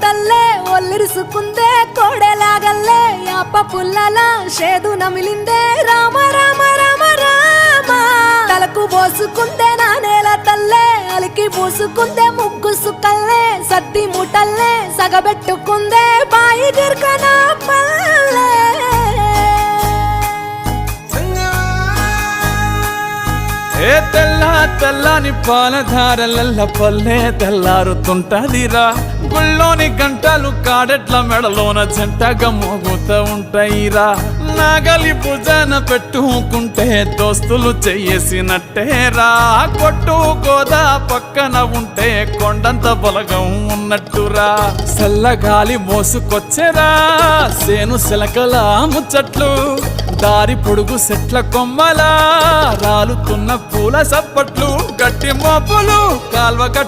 తల్లే ఒల్లిరుసుకుందే కోడెలాగల్లే యాప పుల్లల షేదు నమిలిందే రామ రామ రామ రామ తలకు పోసుకుందే నా నేల తల్లే అలికి పూసుకుందే ముగ్గు సుక్కల్లే సత్తి మూటల్లే సగబెట్టుకుందే బాయి గిర్కన పల్లె ఏ తెల్ల తెల్లని పాలధారలల్ల పల్లె తెల్లారుతుంటదిరా గుళ్ళోని గంటలు కాడెట్ల మెడలోన జంటగా మోగుతూ ఉంటాయిరా నాగలి భుజాన పెట్టుకుంటే దోస్తులు చెయ్యేసినట్టేరా కొట్టు గోదా పక్కన ఉంటే కొండంత బలగం ఉన్నట్టురా చల్లగాలి మోసుకొచ్చెరా సేను శిలకల ముచ్చట్లు దారి పొడుగు సెట్ల కొమ్మలా రాలుతున్న పూల సప్పట్లు గట్టి మోపులు కాల్వ